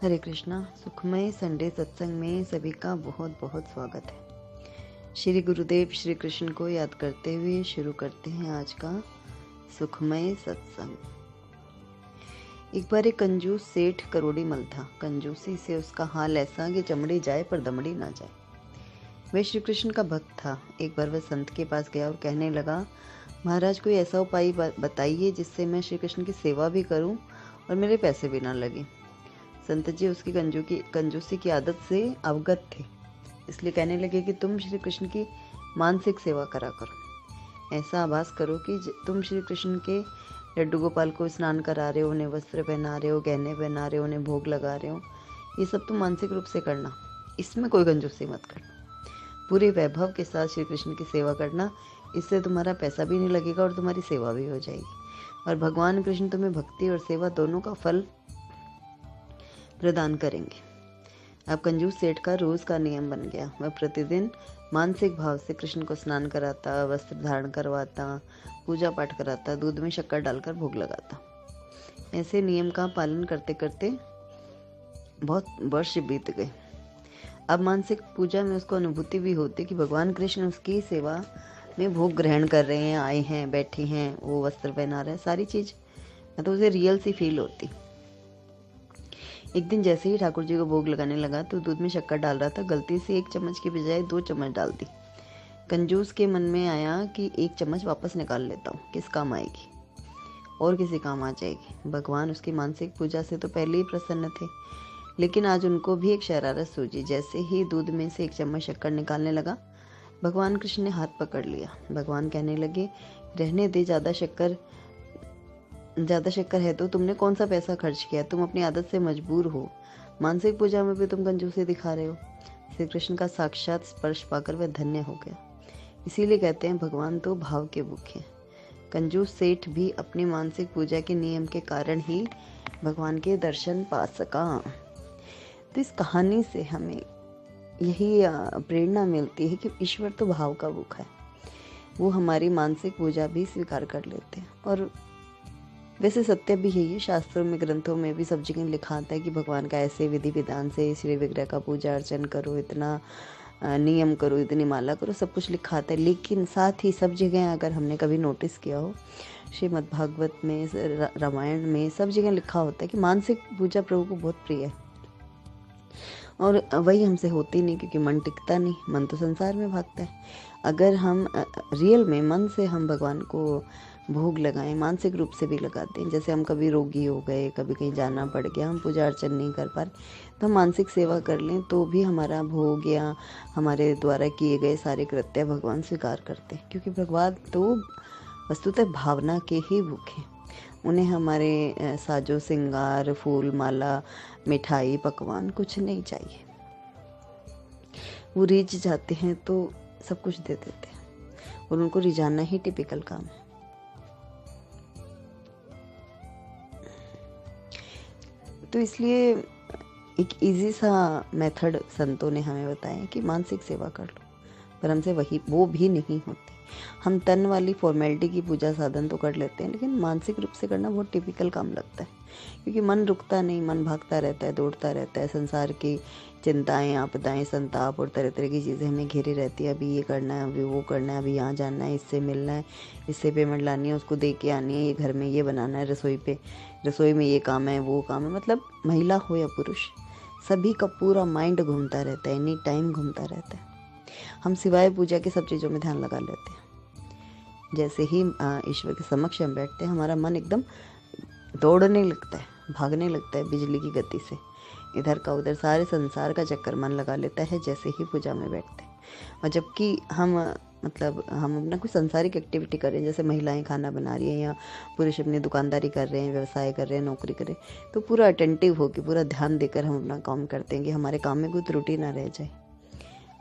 हरे कृष्णा। सुखमय संडे सत्संग में सभी का बहुत बहुत स्वागत है। श्री गुरुदेव श्री कृष्ण को याद करते हुए शुरू करते हैं आज का सुखमय सत्संग। एक बार एक कंजूस सेठ करोड़ी मल था। कंजूसी से उसका हाल ऐसा कि चमड़ी जाए पर दमड़ी ना जाए। वह श्री कृष्ण का भक्त था। एक बार वह संत के पास गया और कहने लगा, महाराज कोई ऐसा उपाय बताइए जिससे मैं श्री कृष्ण की सेवा भी करूं और मेरे पैसे भी ना लगे। संत जी उसकी कंजूसी की आदत से अवगत थे, इसलिए कहने लगे कि तुम श्री कृष्ण की मानसिक सेवा करा करो। ऐसा आभास करो कि तुम श्री कृष्ण के लड्डू गोपाल को स्नान करा रहे हो, उन्हें वस्त्र पहना रहे हो, गहने पहना रहे हो, उन्हें भोग लगा रहे हो। ये सब तुम मानसिक रूप से करना, इसमें कोई कंजूसी मत करना। पूरे वैभव के साथ श्री कृष्ण की सेवा करना, इससे तुम्हारा पैसा भी नहीं लगेगा और तुम्हारी सेवा भी हो जाएगी और भगवान कृष्ण तुम्हें भक्ति और सेवा दोनों का फल प्रदान करेंगे। अब कंजूस सेठ का रोज का नियम बन गया। वह प्रतिदिन मानसिक भाव से कृष्ण को स्नान कराता, वस्त्र धारण करवाता, पूजा पाठ कराता, दूध में शक्कर डालकर भोग लगाता। ऐसे नियम का पालन करते करते बहुत वर्ष बीत गए। अब मानसिक पूजा में उसको अनुभूति भी होती कि भगवान कृष्ण उसकी सेवा में भोग ग्रहण कर रहे हैं, आए हैं, बैठे हैं, वो वस्त्र पहना रहे हैं, सारी चीज मतलब उसे रियल सी फील होती। एक दिन जैसे ही ठाकुर जी को भोग लगाने लगा तो दूध में शक्कर डाल रहा था। गलती से 1 चम्मच की बजाय 2 चम्मच डाल दी। कंजूस के मन में आया कि 1 चम्मच वापस निकाल लेता हूँ, किस काम आएगी और किसी काम आ जाएगी। भगवान उसकी मानसिक पूजा से तो पहले ही प्रसन्न थे, लेकिन आज उनको भी एक शरारत सूझी। जैसे ही दूध में से 1 चम्मच शक्कर निकालने लगा, भगवान कृष्ण ने हाथ पकड़ लिया। भगवान कहने लगे, रहने दे, ज्यादा शक्कर है तो तुमने कौन सा पैसा खर्च किया? तुम अपनी आदत से मजबूर हो, मानसिक पूजा में भी तुम कंजूसी दिखा रहे हो। श्री कृष्ण का साक्षात स्पर्श पाकर वह धन्य हो गया। इसीलिए कहते हैं भगवान तो भाव के भूखे। कंजूस सेठ भी अपनी मानसिक पूजा के नियम के कारण ही भगवान के दर्शन पा सका। तो इस कहानी से हमें यही प्रेरणा मिलती है कि ईश्वर तो भाव का भूखा है। वो हमारी मानसिक पूजा भी स्वीकार कर लेते हैं। और वैसे सत्य भी यही है, शास्त्रों में, ग्रंथों में भी सब जगह लिखा आता है कि भगवान का ऐसे विधि विधान से श्री विग्रह का पूजा अर्चन करो, इतना नियम करो, इतनी माला करो, सब कुछ लिखा आता है। लेकिन साथ ही सब जगह अगर हमने कभी नोटिस किया हो, श्रीमद् भागवत में, रामायण में, सब जगह लिखा होता है कि मानसिक पूजा प्रभु को बहुत प्रिय है। और वही हमसे होती नहीं, क्योंकि मन टिकता नहीं, मन तो संसार में भागता है। अगर हम रियल में मन से हम भगवान को भोग लगाएं, मानसिक रूप से भी लगाते हैं, जैसे हम कभी रोगी हो गए, कभी कहीं जाना पड़ गया, हम पूजा अर्चन नहीं कर पा रहे, तो हम मानसिक सेवा कर लें तो भी हमारा भोग या हमारे द्वारा किए गए सारे कृत्य भगवान स्वीकार करते हैं। क्योंकि भगवान तो वस्तुतः भावना के ही भूखे। उन्हें हमारे साजो सिंगार, फूल माला, मिठाई, पकवान कुछ नहीं चाहिए। वो रिझ जाते हैं तो सब कुछ दे देते हैं और उनको रिझाना ही टिपिकल काम है। तो इसलिए एक इजी सा मेथड संतों ने हमें बताया कि मानसिक सेवा कर लो, पर हमसे वो भी नहीं होती। हम तन वाली फॉर्मेलिटी की पूजा साधन तो कर लेते हैं, लेकिन मानसिक रूप से करना बहुत टिपिकल काम लगता है। क्योंकि मन रुकता नहीं, मन भागता रहता है, दौड़ता रहता है। संसार की चिंताएं, आपदाएं, संताप और तरह तरह की चीज़ें हमें घेरे रहती है। अभी ये करना है, अभी वो करना है, अभी यहाँ जाना है, इससे मिलना है, इससे पेमेंट लानी है, उसको दे के आनी है, ये घर में ये बनाना है, रसोई में ये काम है, वो काम है। मतलब महिला हो या पुरुष, सभी का पूरा माइंड घूमता रहता है, एनी टाइम घूमता रहता है। हम सिवाय पूजा के सब चीज़ों में ध्यान लगा लेते हैं। जैसे ही ईश्वर के समक्ष हम बैठते हैं, हमारा मन एकदम दौड़ने लगता है, भागने लगता है बिजली की गति से, इधर का उधर, सारे संसार का चक्कर मन लगा लेता है जैसे ही पूजा में बैठते हैं। और जबकि हम अपना कुछ सांसारिक एक्टिविटी कर रहे हैं, जैसे महिलाएं खाना बना रही हैं या पुरुष अपनी दुकानदारी कर रहे हैं, व्यवसाय कर रहे हैं, नौकरी कर रहे हैं, तो पूरा अटेंटिव होकर, पूरा ध्यान देकर हम अपना काम करते हैं कि हमारे काम में कोई त्रुटि ना रह जाए।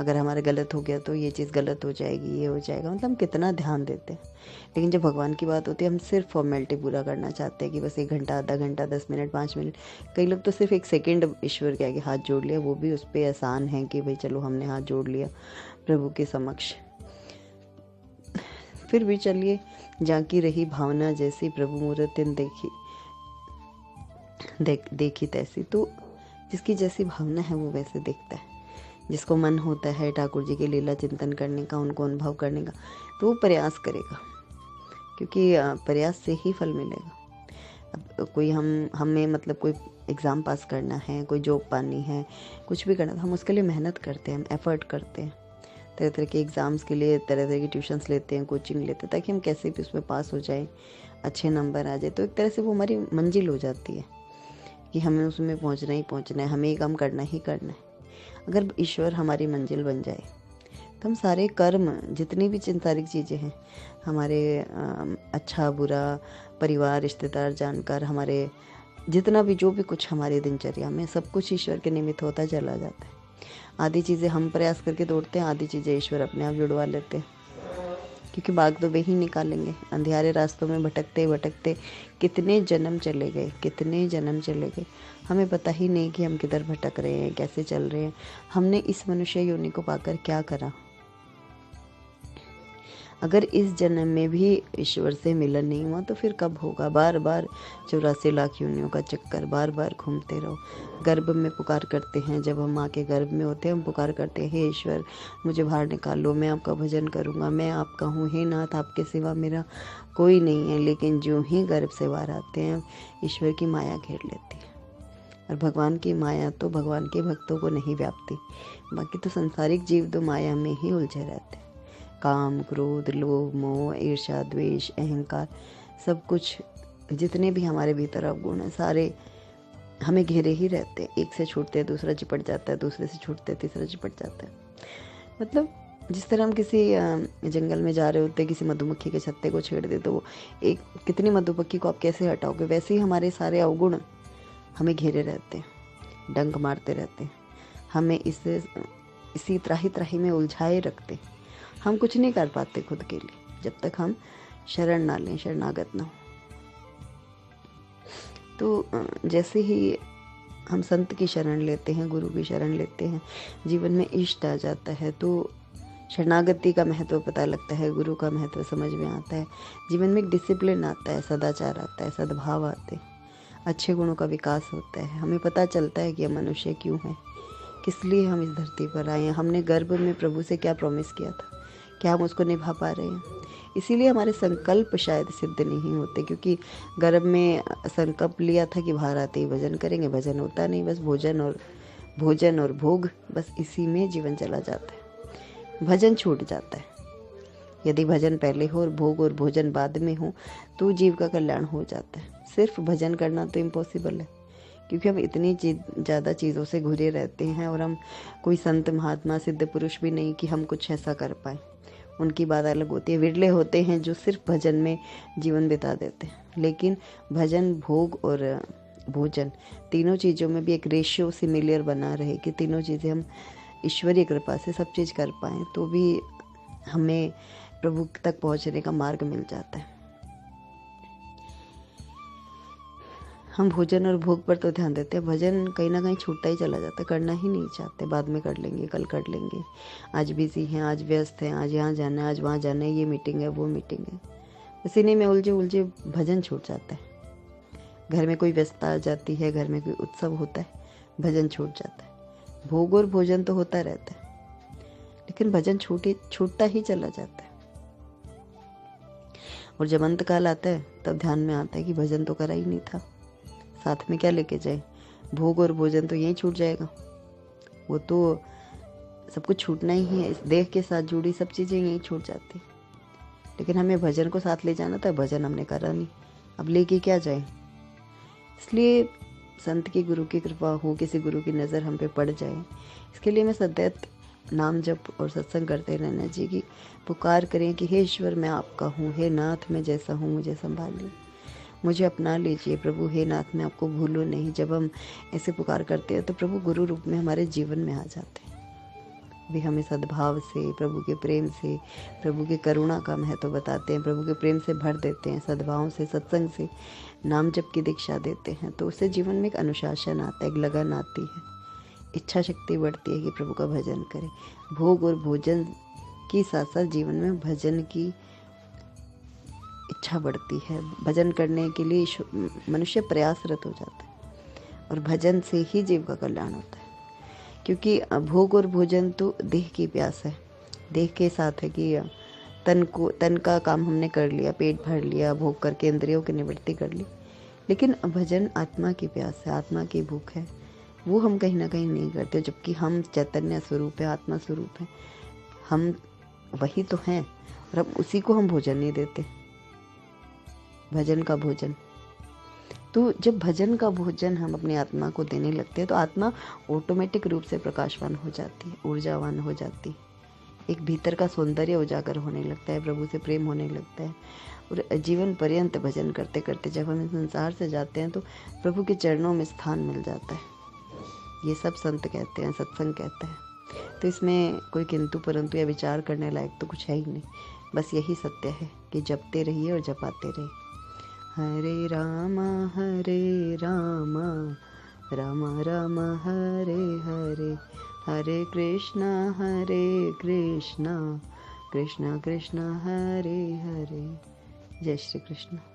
अगर हमारे गलत हो गया तो ये चीज़ गलत हो जाएगी, ये हो जाएगा, मतलब हम कितना ध्यान देते हैं। लेकिन जब भगवान की बात होती है, हम सिर्फ फॉर्मेलिटी पूरा करना चाहते हैं कि बस 1 घंटा, आधा घंटा, 10 मिनट, 5 मिनट, कई लोग तो सिर्फ 1 सेकेंड ईश्वर के आगे हाथ जोड़ लिया, वो भी उस पर एहसान है कि भाई चलो हमने हाथ जोड़ लिया प्रभु के समक्ष। फिर भी चलिए, जाकी रही भावना जैसी, प्रभु मूर्तिन देखी तैसी। तो जिसकी जैसी भावना है वो वैसे देखता है। जिसको मन होता है ठाकुर जी के लीला चिंतन करने का, उनको अनुभव करने का, तो वो प्रयास करेगा, क्योंकि प्रयास से ही फल मिलेगा। अब कोई हमें मतलब कोई एग्ज़ाम पास करना है, कोई जॉब पानी है, कुछ भी करना है, हम उसके लिए मेहनत करते हैं, हम एफ़र्ट करते हैं, तरह तरह के एग्ज़ाम्स के लिए तरह तरह की ट्यूशन्स लेते हैं, कोचिंग लेते हैं, ताकि हम कैसे भी उसमें पास हो जाएं, अच्छे नंबर आ जाए। तो एक तरह से वो हमारी मंजिल हो जाती है कि हमें उसमें पहुंचना ही पहुंचना है, हमें ये काम करना ही करना है। अगर ईश्वर हमारी मंजिल बन जाए तो हम सारे कर्म, जितनी भी सांसारिक चीज़ें हैं, हमारे अच्छा बुरा, परिवार, रिश्तेदार, जानकार, हमारे जितना भी जो भी कुछ हमारी दिनचर्या में, सब कुछ ईश्वर के निमित्त होता चला जाता है। आधी चीज़ें हम प्रयास करके दौड़ते हैं, आधी चीज़ें ईश्वर अपने आप जुड़वा लेते हैं, क्योंकि भाग तो वे ही निकालेंगे। अंधियारे रास्तों में भटकते भटकते कितने जन्म चले गए, कितने जन्म चले गए, हमें पता ही नहीं कि हम किधर भटक रहे हैं, कैसे चल रहे हैं, हमने इस मनुष्य योनि को पाकर क्या करा। अगर इस जन्म में भी ईश्वर से मिलन नहीं हुआ तो फिर कब होगा। बार बार 84 लाख योनियों का चक्कर, बार बार घूमते रहो। गर्भ में पुकार करते हैं, जब हम माँ के गर्भ में होते हैं, हम पुकार करते हैं, हे ईश्वर मुझे बाहर निकालो, मैं आपका भजन करूँगा, मैं आपका हूँ, हे नाथ आपके सिवा मेरा कोई नहीं है। लेकिन जो ही गर्भ से बाहर आते हैं, ईश्वर की माया घेर लेती है। और भगवान की माया तो भगवान के भक्तों को नहीं व्यापती। बाकी तो संसारिक जीव तो माया में ही उलझे रहते हैं। काम, क्रोध, लोभ, मोह, ईर्ष्या, द्वेष, अहंकार, सब कुछ जितने भी हमारे भीतर अवगुण हैं, सारे हमें घेरे ही रहते हैं। एक से छूटते हैं दूसरा चिपट जाता है, दूसरे से छूटते हैं तीसरा चिपट जाता है। मतलब जिस तरह हम किसी जंगल में जा रहे होते हैं, किसी मधुमक्खी के छत्ते को छेड़ दे तो वो एक कितनी मधुमक्खी को आप कैसे हटाओगे, वैसे ही हमारे सारे अवगुण हमें घेरे रहते हैं, डंक मारते रहते हैं, हमें इसी त्राही त्राही में उलझाए रखते हैं। हम कुछ नहीं कर पाते खुद के लिए जब तक हम शरण ना लें, शरणागत ना हो। तो जैसे ही हम संत की शरण लेते हैं, गुरु की शरण लेते हैं, जीवन में इष्ट आ जाता है, तो शरणागति का महत्व पता लगता है, गुरु का महत्व समझ में आता है, जीवन में एक डिसिप्लिन आता है, सदाचार आता है, सद्भाव आते हैं, अच्छे गुणों का विकास होता है। हमें पता चलता है कि हम मनुष्य क्यों हैं, किस लिए हम इस धरती पर आए हैं, हमने गर्भ में प्रभु से क्या प्रॉमिस किया था, क्या हम उसको निभा पा रहे हैं। इसीलिए हमारे संकल्प शायद सिद्ध नहीं होते, क्योंकि गर्भ में संकल्प लिया था कि बाहर आते ही भजन करेंगे, भजन होता नहीं, बस भोजन और भोग, बस इसी में जीवन चला जाता है, भजन छूट जाता है। यदि भजन पहले हो और भोग और भोजन बाद में हो तो जीव का कल्याण हो जाता है। सिर्फ भजन करना तो इम्पॉसिबल है, क्योंकि हम इतनी ज़्यादा चीज़ों से घुरे रहते हैं, और हम कोई संत महात्मा सिद्ध पुरुष भी नहीं कि हम कुछ ऐसा कर पाए। उनकी बात अलग होती है। विरले होते हैं जो सिर्फ भजन में जीवन बिता देते हैं, लेकिन भजन, भोग और भोजन, तीनों चीज़ों में भी एक रेशियो सिमिलियर बना रहे कि तीनों चीज़ें हम ईश्वरीय कृपा से सब चीज़ कर पाएँ, तो भी हमें प्रभु तक पहुँचने का मार्ग मिल जाता है। हम भोजन और भोग पर तो ध्यान देते हैं, भजन कहीं ना कहीं छूटता ही चला जाता है, करना ही नहीं चाहते, बाद में कर लेंगे, कल कर लेंगे, आज बिजी हैं, आज व्यस्त हैं, आज यहाँ जाना है, आज वहाँ जाना है, ये मीटिंग है, वो मीटिंग है, इसी नहीं में उलझे उलझे भजन छूट जाता है। घर में कोई व्यस्तता आ जाती है, घर में कोई उत्सव होता है, भजन छूट जाता है। भोग और भोजन तो होता रहता है, लेकिन भजन छूटता ही चला जाता है। और जब अंतकाल आता है तब ध्यान में आता है कि भजन तो करा ही नहीं था, साथ में क्या लेके जाए, भोग और भोजन तो यहीं छूट जाएगा, वो तो सब कुछ छूटना ही है, इस देह के साथ जुड़ी सब चीज़ें यहीं छूट जाती। लेकिन हमें भजन को साथ ले जाना था, भजन हमने करा नहीं, अब लेके क्या जाए। इसलिए संत की, गुरु की कृपा हो, किसी गुरु की नज़र हम पे पड़ जाए, इसके लिए मैं सदैव नाम जप और सत्संग करते रहना जी की पुकार करें कि हे ईश्वर मैं आपका हूँ, हे नाथ मैं जैसा हूँ मुझे संभालिए, मुझे अपना लीजिए प्रभु, हे नाथ मैं आपको भूलूं नहीं। जब हम ऐसे पुकार करते हैं तो प्रभु गुरु रूप में हमारे जीवन में आ जाते हैं, भी हमें सद्भाव से, प्रभु के प्रेम से, प्रभु की करुणा का महत्व बताते हैं, प्रभु के प्रेम से भर देते हैं, सद्भाव से, सत्संग से, नाम जप की दीक्षा देते हैं, तो उससे जीवन में एक अनुशासन आता है, एक लगन आती है, इच्छा शक्ति बढ़ती है कि प्रभु का भजन करें। भोग और भोजन की साथ साथ जीवन में भजन की इच्छा बढ़ती है, भजन करने के लिए मनुष्य प्रयासरत हो जाता है। और भजन से ही जीव का कल्याण होता है। क्योंकि भोग और भोजन तो देह की प्यास है, देह के साथ है कि तन का काम हमने कर लिया, पेट भर लिया, भोग करके इंद्रियों की निवृत्ति कर ली। लेकिन भजन आत्मा की प्यास है, आत्मा की भूख है, वो हम कहीं ना कहीं नहीं करते। जबकि हम चैतन्य स्वरूप है, आत्मा स्वरूप है, हम वही तो हैं, और अब उसी को हम भोजन नहीं देते, भजन का भोजन। तो जब भजन का भोजन हम अपनी आत्मा को देने लगते हैं तो आत्मा ऑटोमेटिक रूप से प्रकाशवान हो जाती है, ऊर्जावान हो जाती है, एक भीतर का सौंदर्य उजागर होने लगता है, प्रभु से प्रेम होने लगता है। और जीवन पर्यंत भजन करते करते जब हम इस संसार से जाते हैं तो प्रभु के चरणों में स्थान मिल जाता है। ये सब संत कहते हैं, सत्संग कहते हैं। तो इसमें कोई किंतु परंतु या विचार करने लायक तो कुछ है ही नहीं, बस यही सत्य है कि जपते रहिए और जपाते रहिए। हरे रामा राम राम हरे हरे, हरे कृष्णा कृष्णा कृष्णा कृष्णा हरे हरे। जय श्री कृष्ण।